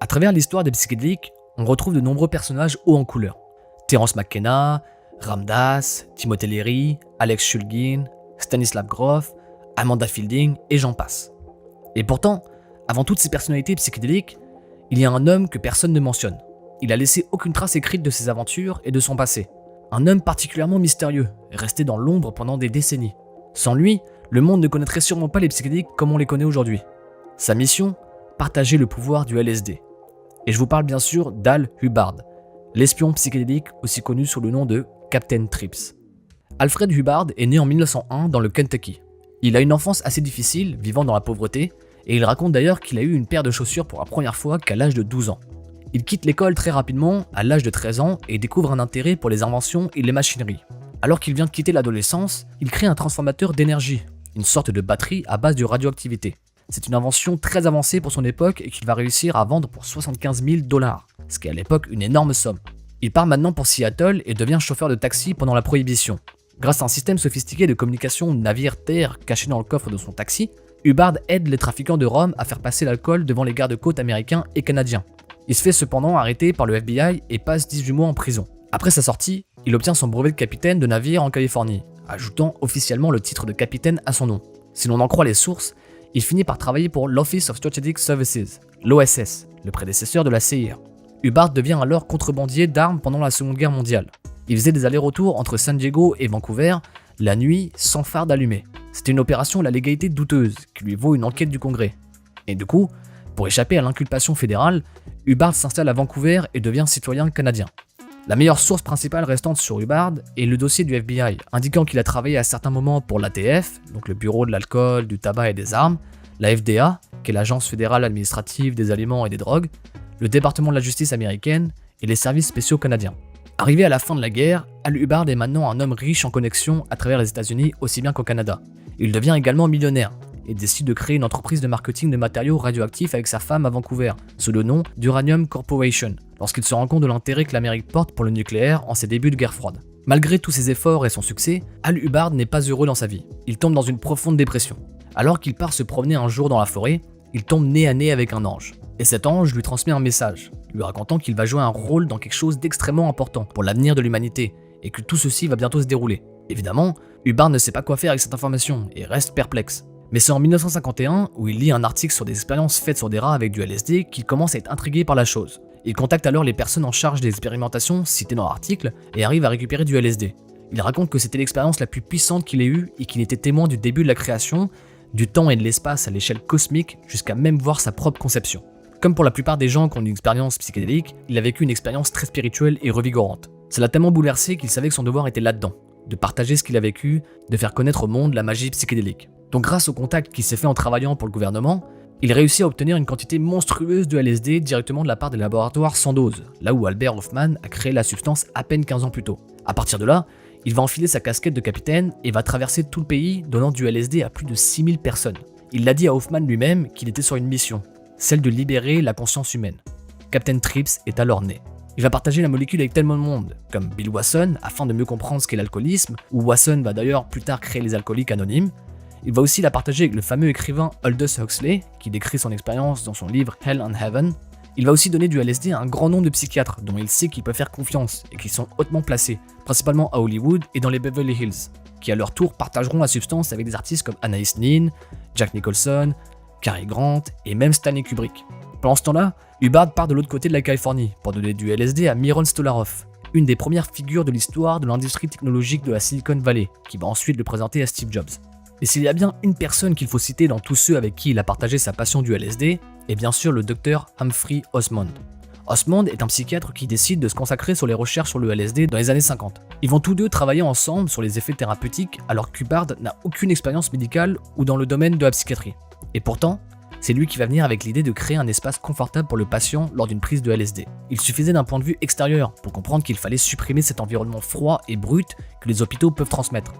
À travers l'histoire des psychédéliques, on retrouve de nombreux personnages hauts en couleur. Terence McKenna, Ram Dass, Timothy Leary, Alex Shulgin, Stanislav Grof, Amanda Fielding et j'en passe. Et pourtant, avant toutes ces personnalités psychédéliques, il y a un homme que personne ne mentionne. Il a laissé aucune trace écrite de ses aventures et de son passé. Un homme particulièrement mystérieux, resté dans l'ombre pendant des décennies. Sans lui, le monde ne connaîtrait sûrement pas les psychédéliques comme on les connaît aujourd'hui. Sa mission, partager le pouvoir du LSD. Et je vous parle bien sûr d'Al Hubbard, l'espion psychédélique aussi connu sous le nom de Captain Trips. Alfred Hubbard est né en 1901 dans le Kentucky. Il a une enfance assez difficile, vivant dans la pauvreté, et il raconte d'ailleurs qu'il a eu une paire de chaussures pour la première fois qu'à l'âge de 12 ans. Il quitte l'école très rapidement, à l'âge de 13 ans, et découvre un intérêt pour les inventions et les machineries. Alors qu'il vient de quitter l'adolescence, il crée un transformateur d'énergie, une sorte de batterie à base de radioactivité. C'est une invention très avancée pour son époque et qu'il va réussir à vendre pour 75 000 $, ce qui est à l'époque une énorme somme. Il part maintenant pour Seattle et devient chauffeur de taxi pendant la Prohibition. Grâce à un système sophistiqué de communication navire-terre caché dans le coffre de son taxi, Hubbard aide les trafiquants de rhum à faire passer l'alcool devant les gardes-côtes américains et canadiens. Il se fait cependant arrêter par le FBI et passe 18 mois en prison. Après sa sortie, il obtient son brevet de capitaine de navire en Californie, ajoutant officiellement le titre de capitaine à son nom. Si l'on en croit les sources, il finit par travailler pour l'Office of Strategic Services, l'OSS, le prédécesseur de la CIA. Hubbard devient alors contrebandier d'armes pendant la Seconde Guerre mondiale. Il faisait des allers-retours entre San Diego et Vancouver, la nuit, sans phare d'allumé. C'était une opération à la légalité douteuse, qui lui vaut une enquête du Congrès. Et du coup, pour échapper à l'inculpation fédérale, Hubbard s'installe à Vancouver et devient citoyen canadien. La meilleure source principale restante sur Hubbard est le dossier du FBI, indiquant qu'il a travaillé à certains moments pour l'ATF, donc le Bureau de l'alcool, du tabac et des armes, la FDA, qui est l'Agence fédérale administrative des aliments et des drogues, le département de la justice américaine et les services spéciaux canadiens. Arrivé à la fin de la guerre, Al Hubbard est maintenant un homme riche en connexions à travers les États-Unis aussi bien qu'au Canada. Il devient également millionnaire et décide de créer une entreprise de marketing de matériaux radioactifs avec sa femme à Vancouver, sous le nom d'Uranium Corporation, lorsqu'il se rend compte de l'intérêt que l'Amérique porte pour le nucléaire en ses débuts de guerre froide. Malgré tous ses efforts et son succès, Al Hubbard n'est pas heureux dans sa vie. Il tombe dans une profonde dépression. Alors qu'il part se promener un jour dans la forêt, il tombe nez à nez avec un ange. Et cet ange lui transmet un message, lui racontant qu'il va jouer un rôle dans quelque chose d'extrêmement important pour l'avenir de l'humanité, et que tout ceci va bientôt se dérouler. Évidemment, Hubbard ne sait pas quoi faire avec cette information, et reste perplexe. Mais c'est en 1951, où il lit un article sur des expériences faites sur des rats avec du LSD, qu'il commence à être intrigué par la chose. Il contacte alors les personnes en charge des expérimentations citées dans l'article, et arrive à récupérer du LSD. Il raconte que c'était l'expérience la plus puissante qu'il ait eue, et qu'il était témoin du début de la création, du temps et de l'espace à l'échelle cosmique, jusqu'à même voir sa propre conception. Comme pour la plupart des gens qui ont une expérience psychédélique, il a vécu une expérience très spirituelle et revigorante. Ça l'a tellement bouleversé qu'il savait que son devoir était là-dedans, de partager ce qu'il a vécu, de faire connaître au monde la magie psychédélique. Donc grâce au contact qu'il s'est fait en travaillant pour le gouvernement, il réussit à obtenir une quantité monstrueuse de LSD directement de la part des laboratoires Sandoz, là où Albert Hofmann a créé la substance à peine 15 ans plus tôt. À partir de là, il va enfiler sa casquette de capitaine et va traverser tout le pays donnant du LSD à plus de 6000 personnes. Il l'a dit à Hofmann lui-même qu'il était sur une mission, celle de libérer la conscience humaine. Captain Trips est alors né. Il va partager la molécule avec tellement de monde, comme Bill Wasson, afin de mieux comprendre ce qu'est l'alcoolisme, où Wasson va d'ailleurs plus tard créer les alcooliques anonymes. Il va aussi la partager avec le fameux écrivain Aldous Huxley, qui décrit son expérience dans son livre Hell and Heaven. Il va aussi donner du LSD à un grand nombre de psychiatres, dont il sait qu'il peut faire confiance et qui sont hautement placés, principalement à Hollywood et dans les Beverly Hills, qui à leur tour partageront la substance avec des artistes comme Anais Nin, Jack Nicholson, Cary Grant et même Stanley Kubrick. Pendant ce temps-là, Hubbard part de l'autre côté de la Californie pour donner du LSD à Myron Stolaroff, une des premières figures de l'histoire de l'industrie technologique de la Silicon Valley, qui va ensuite le présenter à Steve Jobs. Et s'il y a bien une personne qu'il faut citer dans tous ceux avec qui il a partagé sa passion du LSD, est bien sûr le docteur Humphrey Osmond. Osmond est un psychiatre qui décide de se consacrer sur les recherches sur le LSD dans les années 50. Ils vont tous deux travailler ensemble sur les effets thérapeutiques alors qu'Hubbard n'a aucune expérience médicale ou dans le domaine de la psychiatrie. Et pourtant, c'est lui qui va venir avec l'idée de créer un espace confortable pour le patient lors d'une prise de LSD. Il suffisait d'un point de vue extérieur pour comprendre qu'il fallait supprimer cet environnement froid et brut que les hôpitaux peuvent transmettre.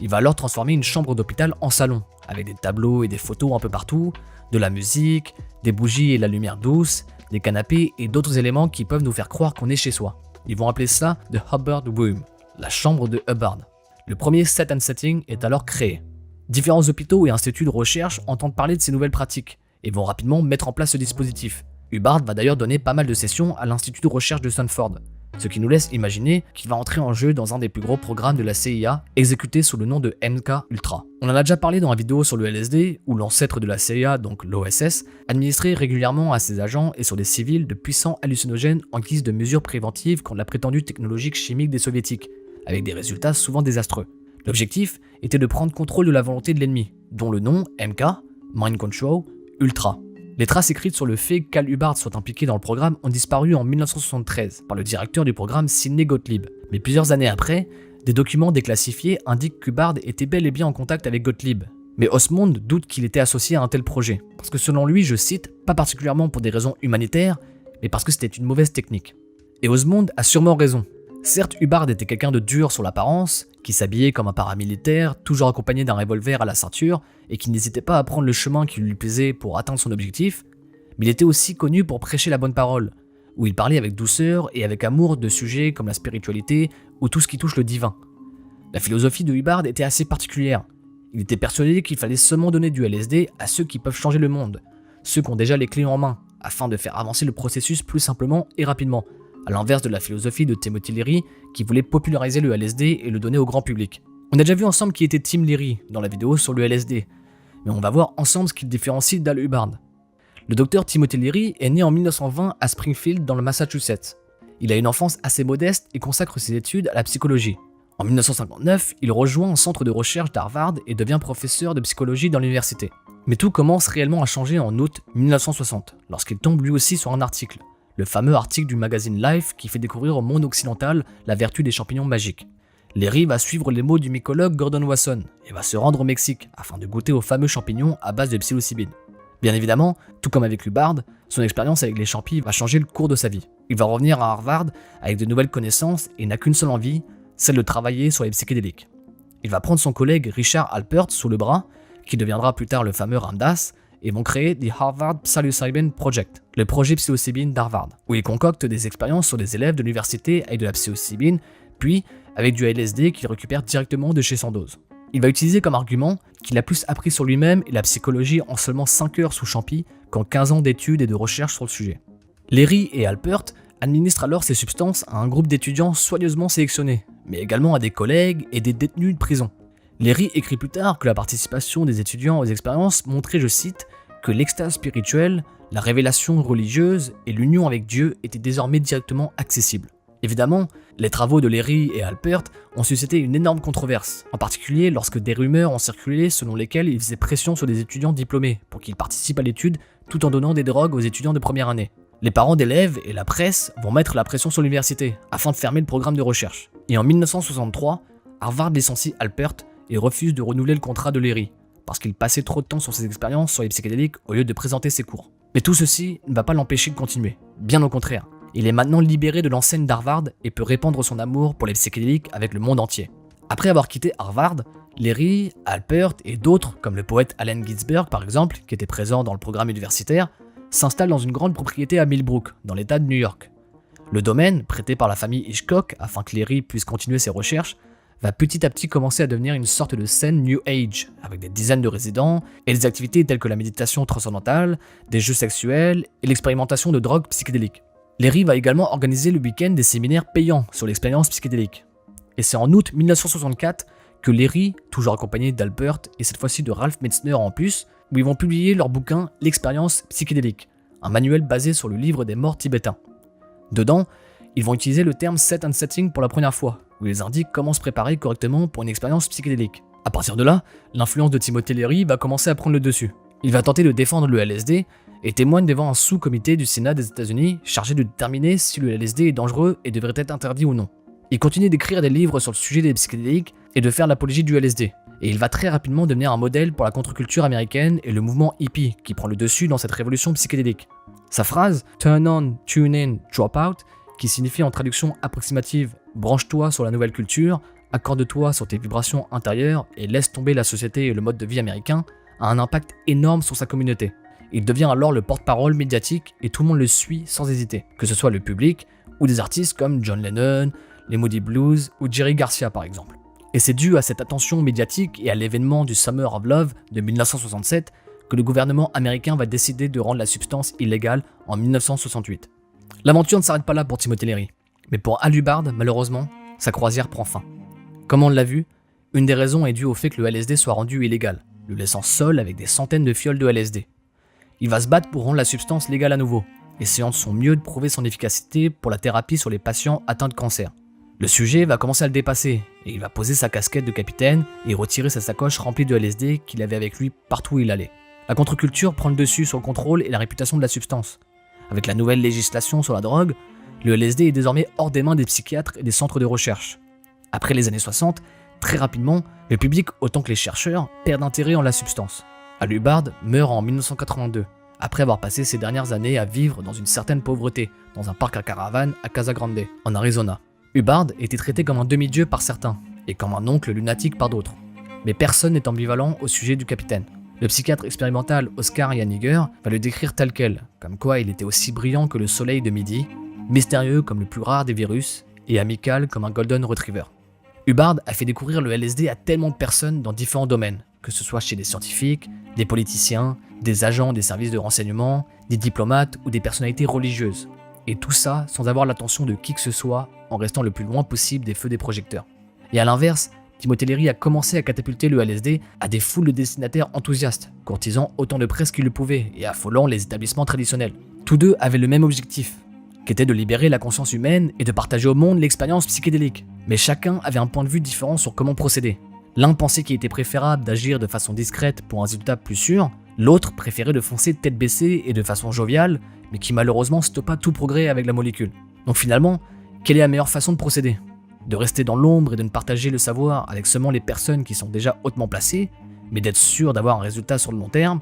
Il va alors transformer une chambre d'hôpital en salon, avec des tableaux et des photos un peu partout, de la musique, des bougies et la lumière douce, des canapés et d'autres éléments qui peuvent nous faire croire qu'on est chez soi. Ils vont appeler ça The Hubbard Room, la chambre de Hubbard. Le premier set and setting est alors créé. Différents hôpitaux et instituts de recherche entendent parler de ces nouvelles pratiques et vont rapidement mettre en place ce dispositif. Hubbard va d'ailleurs donner pas mal de sessions à l'Institut de recherche de Stanford, ce qui nous laisse imaginer qu'il va entrer en jeu dans un des plus gros programmes de la CIA exécuté sous le nom de MK-Ultra. On en a déjà parlé dans la vidéo sur le LSD, où l'ancêtre de la CIA, donc l'OSS, administrait régulièrement à ses agents et sur des civils de puissants hallucinogènes en guise de mesures préventives contre la prétendue technologie chimique des soviétiques, avec des résultats souvent désastreux. L'objectif était de prendre contrôle de la volonté de l'ennemi, dont le nom, MK, Mind Control, Ultra. Les traces écrites sur le fait qu'Al Hubbard soit impliqué dans le programme ont disparu en 1973 par le directeur du programme Sidney Gottlieb. Mais plusieurs années après, des documents déclassifiés indiquent qu'Hubbard était bel et bien en contact avec Gottlieb. Mais Osmond doute qu'il était associé à un tel projet, parce que selon lui, je cite, pas particulièrement pour des raisons humanitaires, mais parce que c'était une mauvaise technique. Et Osmond a sûrement raison. Certes, Hubbard était quelqu'un de dur sur l'apparence, qui s'habillait comme un paramilitaire, toujours accompagné d'un revolver à la ceinture, et qui n'hésitait pas à prendre le chemin qui lui plaisait pour atteindre son objectif, mais il était aussi connu pour prêcher la bonne parole, où il parlait avec douceur et avec amour de sujets comme la spiritualité ou tout ce qui touche le divin. La philosophie de Hubbard était assez particulière. Il était persuadé qu'il fallait seulement donner du LSD à ceux qui peuvent changer le monde, ceux qui ont déjà les clés en main, afin de faire avancer le processus plus simplement et rapidement, à l'inverse de la philosophie de Timothy Leary qui voulait populariser le LSD et le donner au grand public. On a déjà vu ensemble qui était Tim Leary dans la vidéo sur le LSD, mais on va voir ensemble ce qui le différencie d'Al Hubbard. Le docteur Timothy Leary est né en 1920 à Springfield dans le Massachusetts. Il a une enfance assez modeste et consacre ses études à la psychologie. En 1959, il rejoint un centre de recherche d'Harvard et devient professeur de psychologie dans l'université. Mais tout commence réellement à changer en août 1960, lorsqu'il tombe lui aussi sur un article, le fameux article du magazine Life qui fait découvrir au monde occidental la vertu des champignons magiques. Leary va suivre les mots du mycologue Gordon Wasson et va se rendre au Mexique afin de goûter aux fameux champignons à base de psilocybine. Bien évidemment, tout comme avec Hubbard, son expérience avec les champis va changer le cours de sa vie. Il va revenir à Harvard avec de nouvelles connaissances et n'a qu'une seule envie, celle de travailler sur les psychédéliques. Il va prendre son collègue Richard Alpert sous le bras, qui deviendra plus tard le fameux Ramdas, et vont créer The Harvard Psilocybin Project, le projet psilocybine d'Harvard, où ils concoctent des expériences sur des élèves de l'université avec de la psilocybine, puis avec du LSD qu'il récupère directement de chez Sandoz. Il va utiliser comme argument qu'il a plus appris sur lui-même et la psychologie en seulement 5 heures sous champi qu'en 15 ans d'études et de recherche sur le sujet. Leary et Alpert administrent alors ces substances à un groupe d'étudiants soigneusement sélectionnés, mais également à des collègues et des détenus de prison. Leary écrit plus tard que la participation des étudiants aux expériences montrait, je cite, que l'extase spirituelle, la révélation religieuse et l'union avec Dieu étaient désormais directement accessibles. Évidemment, les travaux de Leary et Alpert ont suscité une énorme controverse, en particulier lorsque des rumeurs ont circulé selon lesquelles ils faisaient pression sur des étudiants diplômés pour qu'ils participent à l'étude tout en donnant des drogues aux étudiants de première année. Les parents d'élèves et la presse vont mettre la pression sur l'université afin de fermer le programme de recherche. Et en 1963, Harvard licencie Alpert et refuse de renouveler le contrat de Leary, parce qu'il passait trop de temps sur ses expériences sur les psychédéliques au lieu de présenter ses cours. Mais tout ceci ne va pas l'empêcher de continuer, bien au contraire. Il est maintenant libéré de l'enseigne d'Harvard et peut répandre son amour pour les psychédéliques avec le monde entier. Après avoir quitté Harvard, Leary, Alpert et d'autres, comme le poète Allen Ginsberg par exemple, qui était présent dans le programme universitaire, s'installent dans une grande propriété à Millbrook, dans l'état de New York. Le domaine, prêté par la famille Hitchcock afin que Leary puisse continuer ses recherches, va petit à petit commencer à devenir une sorte de scène New Age, avec des dizaines de résidents et des activités telles que la méditation transcendantale, des jeux sexuels et l'expérimentation de drogues psychédéliques. Leary va également organiser le week-end des séminaires payants sur l'expérience psychédélique. Et c'est en août 1964 que Leary, toujours accompagné d'Alpert et cette fois-ci de Ralph Metzner en plus, où ils vont publier leur bouquin L'expérience psychédélique, un manuel basé sur le livre des morts tibétains. Dedans, ils vont utiliser le terme set and setting pour la première fois, où ils indiquent comment se préparer correctement pour une expérience psychédélique. À partir de là, l'influence de Timothy Leary va commencer à prendre le dessus. Il va tenter de défendre le LSD et témoigne devant un sous-comité du Sénat des États-Unis chargé de déterminer si le LSD est dangereux et devrait être interdit ou non. Il continue d'écrire des livres sur le sujet des psychédéliques et de faire l'apologie du LSD. Et il va très rapidement devenir un modèle pour la contre-culture américaine et le mouvement hippie qui prend le dessus dans cette révolution psychédélique. Sa phrase « Turn on, tune in, drop out » qui signifie en traduction approximative « branche-toi sur la nouvelle culture, accorde-toi sur tes vibrations intérieures et laisse tomber la société et le mode de vie américain » a un impact énorme sur sa communauté. Il devient alors le porte-parole médiatique et tout le monde le suit sans hésiter, que ce soit le public ou des artistes comme John Lennon, les Moody Blues ou Jerry Garcia par exemple. Et c'est dû à cette attention médiatique et à l'événement du Summer of Love de 1967 que le gouvernement américain va décider de rendre la substance illégale en 1968. L'aventure ne s'arrête pas là pour Timothy Leary, mais pour Al Hubbard, malheureusement, sa croisière prend fin. Comme on l'a vu, une des raisons est due au fait que le LSD soit rendu illégal, le laissant seul avec des centaines de fioles de LSD. Il va se battre pour rendre la substance légale à nouveau, essayant de son mieux de prouver son efficacité pour la thérapie sur les patients atteints de cancer. Le sujet va commencer à le dépasser, et il va poser sa casquette de capitaine et retirer sa sacoche remplie de LSD qu'il avait avec lui partout où il allait. La contre-culture prend le dessus sur le contrôle et la réputation de la substance. Avec la nouvelle législation sur la drogue, le LSD est désormais hors des mains des psychiatres et des centres de recherche. Après les années 60, très rapidement, le public autant que les chercheurs perdent intérêt en la substance. Al Hubbard meurt en 1982, après avoir passé ses dernières années à vivre dans une certaine pauvreté, dans un parc à caravanes à Casa Grande, en Arizona. Hubbard était traité comme un demi-dieu par certains, et comme un oncle lunatique par d'autres. Mais personne n'est ambivalent au sujet du capitaine. Le psychiatre expérimental Oscar Janiger va le décrire tel quel, comme quoi il était aussi brillant que le soleil de midi, mystérieux comme le plus rare des virus, et amical comme un golden retriever. Hubbard a fait découvrir le LSD à tellement de personnes dans différents domaines, que ce soit chez des scientifiques, des politiciens, des agents des services de renseignement, des diplomates ou des personnalités religieuses. Et tout ça sans avoir l'attention de qui que ce soit, en restant le plus loin possible des feux des projecteurs. Et à l'inverse, Timothy Leary a commencé à catapulter le LSD à des foules de destinataires enthousiastes, courtisant autant de presse qu'ils le pouvaient et affolant les établissements traditionnels. Tous deux avaient le même objectif, qui était de libérer la conscience humaine et de partager au monde l'expérience psychédélique. Mais chacun avait un point de vue différent sur comment procéder. L'un pensait qu'il était préférable d'agir de façon discrète pour un résultat plus sûr, l'autre préférait de foncer tête baissée et de façon joviale, mais qui malheureusement stoppa tout progrès avec la molécule. Donc finalement, quelle est la meilleure façon de procéder ? De rester dans l'ombre et de ne partager le savoir avec seulement les personnes qui sont déjà hautement placées, mais d'être sûr d'avoir un résultat sur le long terme,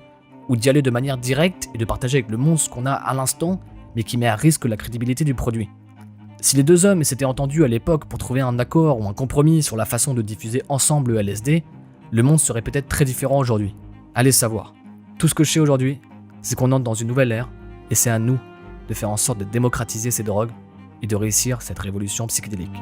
ou d'y aller de manière directe et de partager avec le monde ce qu'on a à l'instant, mais qui met à risque la crédibilité du produit. Si les deux hommes s'étaient entendus à l'époque pour trouver un accord ou un compromis sur la façon de diffuser ensemble le LSD, le monde serait peut-être très différent aujourd'hui. Allez savoir. Tout ce que je sais aujourd'hui, c'est qu'on entre dans une nouvelle ère, et c'est à nous de faire en sorte de démocratiser ces drogues et de réussir cette révolution psychédélique.